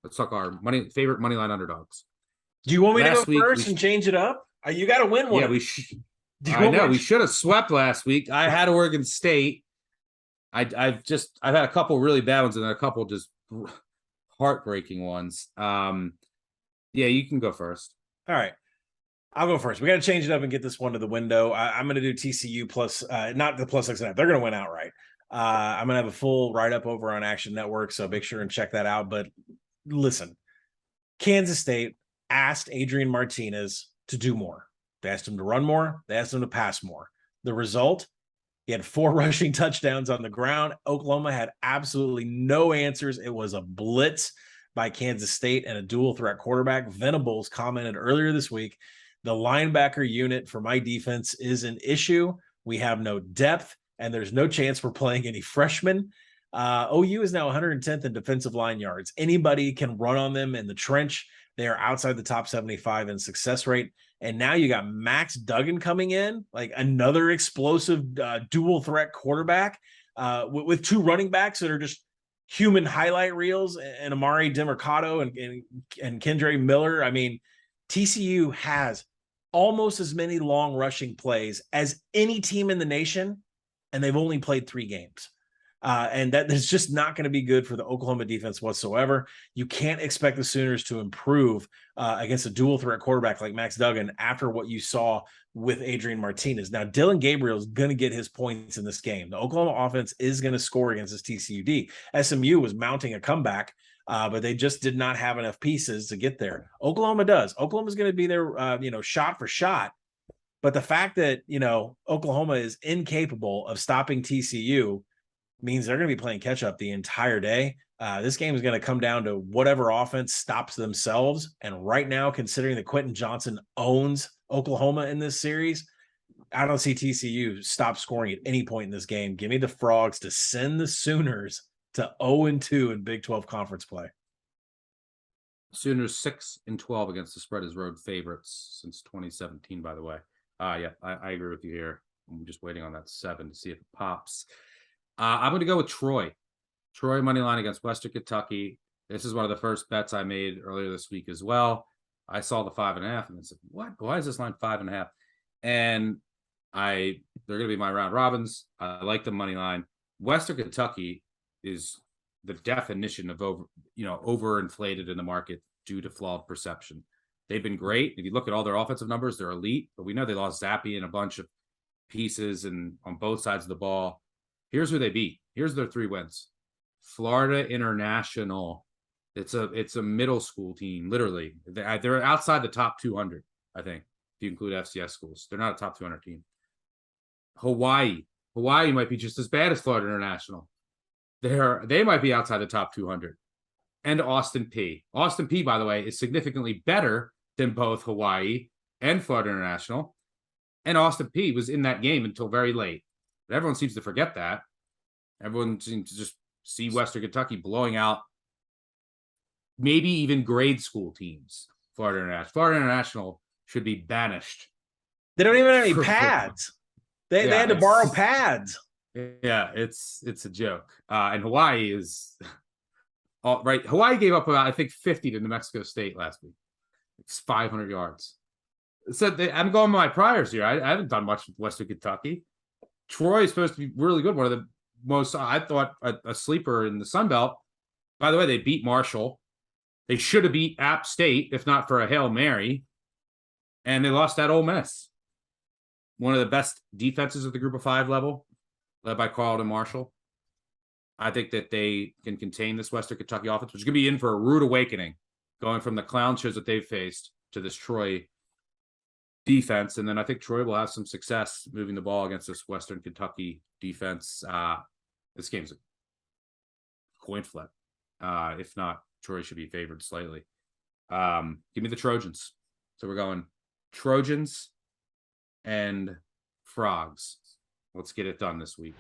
Let's talk our favorite money line underdogs. Do you want me Last to go week, first and change it up? You got to win one. Yeah, I know we should have swept last week. I had Oregon State. I've had a couple really bad ones and then a couple just heartbreaking ones. Yeah, you can go first. All right. I'll go first. We got to change it up and get this one to the window. I'm going to do TCU plus, not the plus 6.5. They're going to win outright. I'm going to have a full write-up over on Action Network, so make sure and check that out. But listen, Kansas State asked Adrian Martinez to do more. They asked him to run more. They asked him to pass more. The result, he had 4 rushing touchdowns on the ground. Oklahoma had absolutely no answers. It was a blitz by Kansas State and a dual threat quarterback. Venables commented earlier this week, the linebacker unit for my defense is an issue. We have no depth, and there's no chance we're playing any freshmen. OU is now 110th in defensive line yards. Anybody can run on them in the trench. They are outside the top 75 in success rate. And now you got Max Duggan coming in, like another explosive dual threat quarterback with 2 running backs that are just human highlight reels, and Amari DeMercado and Kendre Miller. I mean, TCU has almost as many long rushing plays as any team in the nation, and they've only played 3 games. And that is just not going to be good for the Oklahoma defense whatsoever. You can't expect the Sooners to improve against a dual threat quarterback like Max Duggan after what you saw with Adrian Martinez. Now, Dylan Gabriel is going to get his points in this game. The Oklahoma offense is going to score against this TCUD. SMU was mounting a comeback, but they just did not have enough pieces to get there. Oklahoma does. Oklahoma's going to be there, shot for shot. But the fact that, Oklahoma is incapable of stopping TCU means they're going to be playing catch up the entire day. This game is going to come down to whatever offense stops themselves. And right now, considering that Quentin Johnson owns Oklahoma in this series, I don't see TCU stop scoring at any point in this game. Give me the Frogs to send the Sooners to 0-2 in Big 12 conference play. Sooners 6-12 against the spread as road favorites since 2017, by the way. Yeah, I agree with you here. I'm just waiting on that 7 to see if it pops. I'm going to go with Troy. Troy money line against Western Kentucky. This is one of the first bets I made earlier this week as well. I saw the 5.5 and I said, "What? Why is this line 5.5?" And they're going to be my round robins. I like the money line. Western Kentucky is the definition of overinflated in the market due to flawed perception. They've been great. If you look at all their offensive numbers, they're elite. But we know they lost Zappi and a bunch of pieces and on both sides of the ball. Here's who they beat. Here's their 3 wins. Florida International. It's a middle school team, literally. They're outside the top 200, I think, if you include FCS schools. They're not a top 200 team. Hawaii might be just as bad as Florida International. They might be outside the top 200. And Austin Peay. Austin Peay, by the way, is significantly better than both Hawaii and Florida International. And Austin Peay was in that game until very late. But everyone seems to forget that. Everyone seems to just see Western Kentucky blowing out maybe even grade school teams. Florida International should be banished. They don't even have any pads. They had to borrow pads. Yeah, it's a joke. And Hawaii is all right. Hawaii gave up about, I think, 50 to New Mexico State last week. It's 500 yards. So I'm going by my priors here. I haven't done much with Western Kentucky. Troy is supposed to be really good. One of the most, I thought, a sleeper in the Sun Belt. By the way, they beat Marshall. They should have beat App State, if not for a Hail Mary. And they lost at Ole Miss. One of the best defenses at the Group of 5 level, led by Carlton Marshall. I think that they can contain this Western Kentucky offense, which is going to be in for a rude awakening, going from the clown shows that they've faced to this Troy defense. And then I think Troy will have some success moving the ball against this Western Kentucky defense. This game's a coin flip. If not, Troy should be favored slightly. Give me the Trojans. So we're going Trojans and Frogs. Let's get it done this week.